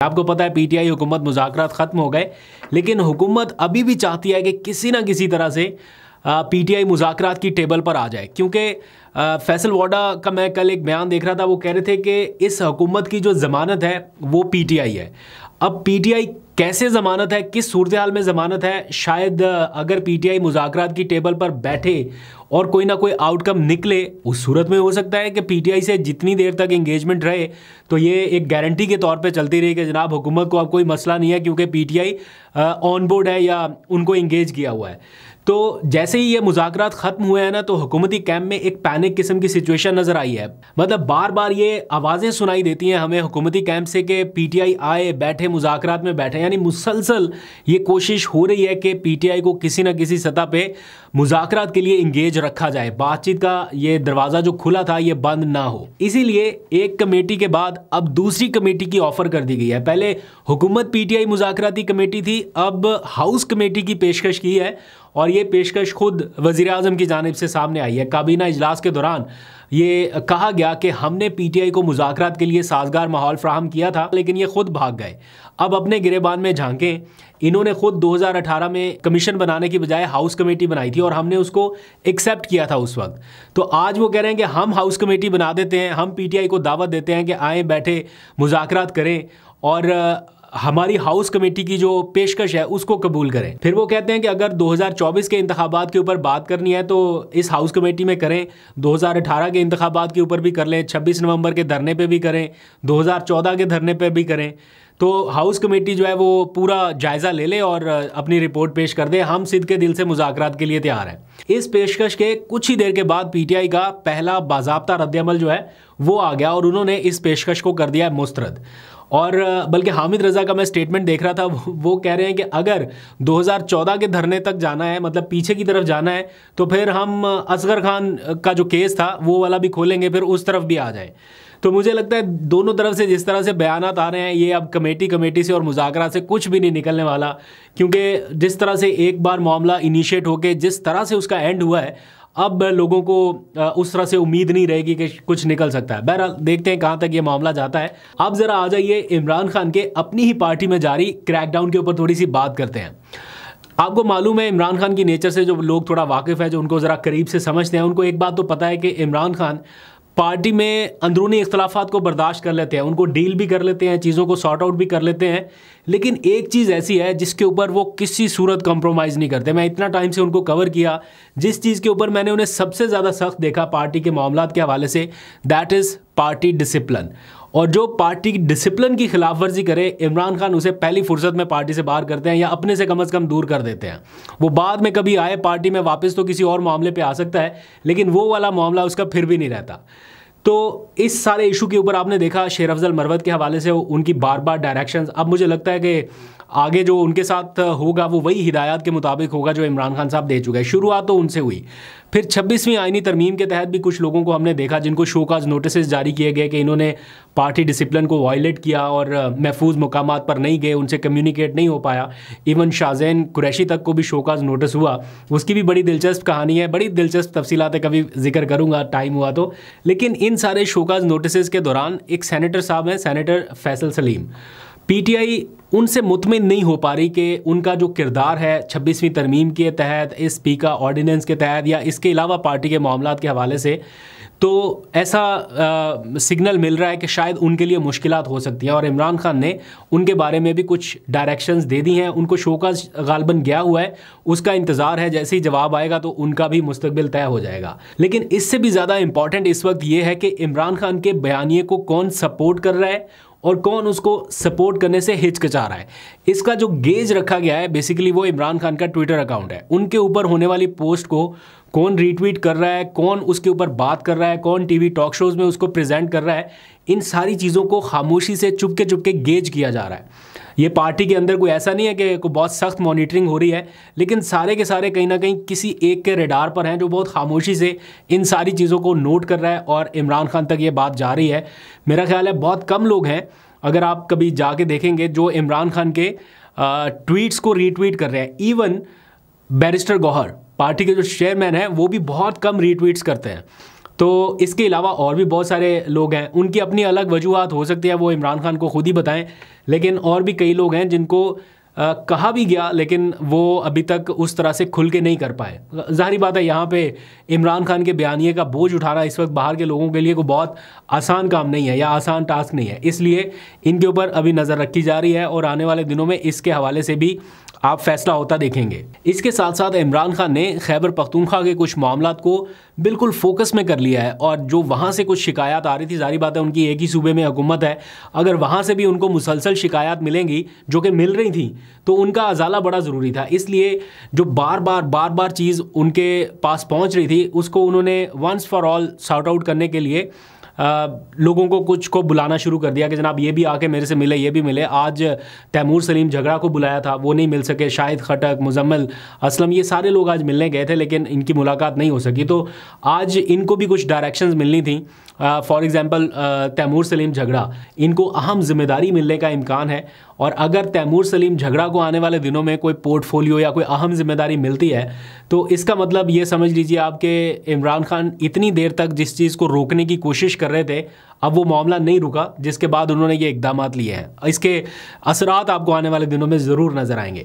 आपको पता है पीटीआई हुकूमत मुज़ाकरात ख़त्म हो गए, लेकिन हुकूमत अभी भी चाहती है कि किसी ना किसी तरह से पीटीआई मुज़ाकरात की टेबल पर आ जाए। क्योंकि फैसल वाडा का मैं कल एक बयान देख रहा था, वो कह रहे थे कि इस हुकूमत की जो ज़मानत है वो पीटीआई है। अब पीटीआई कैसे ज़मानत है, किस सूरत हाल में ज़मानत है, शायद अगर पीटीआई मुज़ाकरात की टेबल पर बैठे और कोई ना कोई आउटकम निकले, उस सूरत में हो सकता है कि पीटीआई से जितनी देर तक एंगेजमेंट रहे तो ये एक गारंटी के तौर पे चलती रही कि जनाब हुकूमत को अब कोई मसला नहीं है क्योंकि पीटीआई ऑन बोर्ड है या उनको इंगेज किया हुआ है। तो जैसे ही ये मुज़ाकरात ख़त्म हुए हैं ना, तो हुकूमती कैंप में एक पैनिक किस्म की सिचुएशन नज़र आई है। मतलब बार बार ये आवाज़ें सुनाई देती हैं हमें हुकूमती कैंप से कि पीटीआई आए, बैठे, मुज़ाकरात में बैठे। यानी मुसलसल ये कोशिश हो रही है कि पीटीआई को किसी न किसी सतह पे मुज़ाकरात के लिए इंगेज रखा जाए, बातचीत का ये दरवाज़ा जो खुला था ये बंद ना हो। इसीलिए एक कमेटी के बाद अब दूसरी कमेटी की ऑफ़र कर दी गई है। पहले हुकूमत पीटीआई मुज़ाकराती कमेटी थी, अब हाउस कमेटी की पेशकश की है और ये पेशकश खुद वज़ीर आज़म की जानिब से सामने आई है। काबीना इजलास के दौरान ये कहा गया कि हमने पीटीआई को मुज़ाकरात के लिए साजगार माहौल फ्राहम किया था, लेकिन ये खुद भाग गए। अब अपने गिरेबान में झांकें, इन्होंने खुद 2018 में कमीशन बनाने की बजाय हाउस कमेटी बनाई थी और हमने उसको एक्सेप्ट किया था उस वक्त। तो आज वो कह रहे हैं कि हम हाउस कमेटी बना देते हैं, हम पीटीआई को दावत देते हैं कि आए, बैठे, मुज़ाकरात करें और हमारी हाउस कमेटी की जो पेशकश है उसको कबूल करें। फिर वो कहते हैं कि अगर 2024 के इंतखाबात के ऊपर बात करनी है तो इस हाउस कमेटी में करें, 2018 के इंतखाबात के ऊपर भी कर लें, 26 नवंबर के धरने पे भी करें, 2014 के धरने पे भी करें। तो हाउस कमेटी जो है वो पूरा जायज़ा ले ले और अपनी रिपोर्ट पेश कर दे। हम सिद्ध के दिल से मुज़ाकरात के लिए तैयार हैं। इस पेशकश के कुछ ही देर के बाद पीटीआई का पहला बाज़ाब्ता रद्द-ए-अमल जो है वो आ गया और उन्होंने इस पेशकश को कर दिया मुस्तरद। और बल्कि हामिद रज़ा का मैं स्टेटमेंट देख रहा था, वो कह रहे हैं कि अगर 2014 के धरने तक जाना है, मतलब पीछे की तरफ जाना है, तो फिर हम असगर खान का जो केस था वो वाला भी खोलेंगे, फिर उस तरफ भी आ जाए। तो मुझे लगता है दोनों तरफ से जिस तरह से बयानात आ रहे हैं, ये अब कमेटी से और मुज़ाकरा से कुछ भी नहीं निकलने वाला। क्योंकि जिस तरह से एक बार मामला इनिशिएट होके जिस तरह से उसका एंड हुआ है, अब लोगों को उस तरह से उम्मीद नहीं रहेगी कि कुछ निकल सकता है। बहरहाल देखते हैं कहाँ तक ये मामला जाता है। अब ज़रा आ जाइए इमरान खान के अपनी ही पार्टी में जारी क्रैकडाउन के ऊपर थोड़ी सी बात करते हैं। आपको मालूम है इमरान खान की नेचर से जो लोग थोड़ा वाकिफ़ है, जो उनको ज़रा करीब से समझते हैं, उनको एक बात तो पता है कि इमरान खान पार्टी में अंदरूनी इख्तलाफात को बर्दाश्त कर लेते हैं, उनको डील भी कर लेते हैं, चीज़ों को सॉर्ट आउट भी कर लेते हैं, लेकिन एक चीज़ ऐसी है जिसके ऊपर वो किसी सूरत कंप्रोमाइज़ नहीं करते। मैं इतना टाइम से उनको कवर किया, जिस चीज़ के ऊपर मैंने उन्हें सबसे ज़्यादा सख्त देखा पार्टी के मामलात के हवाले से, दैट इज़ पार्टी डिसिप्लिन। और जो पार्टी की डिसिप्लिन की खिलाफ वर्जी करे, इमरान खान उसे पहली फुर्सत में पार्टी से बाहर करते हैं या अपने से कम दूर कर देते हैं। वो बाद में कभी आए पार्टी में वापस तो किसी और मामले पे आ सकता है, लेकिन वो वाला मामला उसका फिर भी नहीं रहता। तो इस सारे इशू के ऊपर आपने देखा शेर अफजल मरवत के हवाले से उनकी बार बार डायरेक्शंस। अब मुझे लगता है कि आगे जो उनके साथ होगा वो वही हिदायत के मुताबिक होगा जो इमरान खान साहब दे चुके हैं। शुरुआत तो उनसे हुई, फिर 26वीं आईनी तरमीम के तहत भी कुछ लोगों को हमने देखा जिनको शोकाज नोटिस जारी किए गए कि इन्होंने पार्टी डिसिप्लिन को वायलेट किया और महफूज मकामात पर नहीं गए, उनसे कम्युनिकेट नहीं हो पाया। इवन शाहजैन कुरैशी तक को भी शोकाज नोटिस हुआ। उसकी भी बड़ी दिलचस्प कहानी है, बड़ी दिलचस्प तफसीलातें कभी जिक्र करूँगा टाइम हुआ तो। लेकिन इन सारे शोकाज नोटिस के दौरान एक सेनेटर साहब हैं, सेनेटर फैसल सलीम, पीटीआई उनसे मुतमिन नहीं हो पा रही कि उनका जो किरदार है 26वीं तरमीम के तहत, इस स्पीकर ऑर्डिनेंस के तहत या इसके अलावा पार्टी के मामलात के हवाले से, तो ऐसा सिग्नल मिल रहा है कि शायद उनके लिए मुश्किलात हो सकती हैं। और इमरान खान ने उनके बारे में भी कुछ डायरेक्शंस दे दी हैं। उनको शोकाज गालबन गया हुआ है, उसका इंतज़ार है, जैसे ही जवाब आएगा तो उनका भी मुस्तकबिल तय हो जाएगा। लेकिन इससे भी ज़्यादा इंपॉर्टेंट इस वक्त ये है कि इमरान खान के बयानिए को कौन सपोर्ट कर रहा है और कौन उसको सपोर्ट करने से हिचकिचा रहा है। इसका जो गेज रखा गया है बेसिकली वो इमरान खान का ट्विटर अकाउंट है। उनके ऊपर होने वाली पोस्ट को कौन रीट्वीट कर रहा है, कौन उसके ऊपर बात कर रहा है, कौन टीवी टॉक शोज़ में उसको प्रेजेंट कर रहा है, इन सारी चीज़ों को खामोशी से चुपके गेज किया जा रहा है। ये पार्टी के अंदर कोई ऐसा नहीं है कि कोई बहुत सख्त मॉनिटरिंग हो रही है, लेकिन सारे के सारे कहीं ना कहीं किसी एक के रेडार पर हैं जो बहुत खामोशी से इन सारी चीज़ों को नोट कर रहा है और इमरान खान तक ये बात जा रही है। मेरा ख्याल है बहुत कम लोग हैं, अगर आप कभी जाके देखेंगे, जो इमरान खान के ट्वीट्स को रीट्वीट कर रहे हैं। इवन बैरिस्टर गौहर, पार्टी के जो चेयरमैन हैं, वो भी बहुत कम रीट्वीट्स करते हैं। तो इसके अलावा और भी बहुत सारे लोग हैं, उनकी अपनी अलग वजूहत हो सकती है, वो इमरान खान को खुद ही बताएं। लेकिन और भी कई लोग हैं जिनको कहा भी गया लेकिन वो अभी तक उस तरह से खुल के नहीं कर पाए। ज़ाहिर बात है यहाँ पे इमरान खान के बयानिए का बोझ उठाना इस वक्त बाहर के लोगों के लिए कोई बहुत आसान काम नहीं है या आसान टास्क नहीं है, इसलिए इनके ऊपर अभी नज़र रखी जा रही है और आने वाले दिनों में इसके हवाले से भी आप फैसला होता देखेंगे। इसके साथ साथ इमरान खान ने खैबर पख्तूनख्वा के कुछ मामलात को बिल्कुल फोकस में कर लिया है और जो वहाँ से कुछ शिकायत आ रही थी, जाहिर बात है उनकी एक ही सूबे में हुकूमत है, अगर वहाँ से भी उनको मुसलसल शिकायत मिलेंगी जो कि मिल रही थी तो उनका अजाला बड़ा ज़रूरी था। इसलिए जो बार बार चीज़ उनके पास पहुँच रही थी उसको उन्होंने once for all sort out करने के लिए लोगों को कुछ को बुलाना शुरू कर दिया कि जनाब ये भी आके मेरे से मिले, ये भी मिले। आज तैमूर सलीम झगड़ा को बुलाया था, वो नहीं मिल सके। शाहिद खटक, मुजम्मिल असलम, ये सारे लोग आज मिलने गए थे लेकिन इनकी मुलाकात नहीं हो सकी। तो आज इनको भी कुछ डायरेक्शंस मिलनी थी। फॉर एग्ज़ाम्पल तैमूर सलीम झगड़ा, इनको अहम जिम्मेदारी मिलने का इम्कान है और अगर तैमूर सलीम झगड़ा को आने वाले दिनों में कोई पोर्टफोलियो या कोई अहम जिम्मेदारी मिलती है तो इसका मतलब ये समझ लीजिए आप कि इमरान खान इतनी देर तक जिस चीज़ को रोकने की कोशिश कर रहे थे अब वो मामला नहीं रुका, जिसके बाद उन्होंने ये इकदाम लिए हैं। इसके असरात आपको आने वाले दिनों में ज़रूर नज़र आएंगे।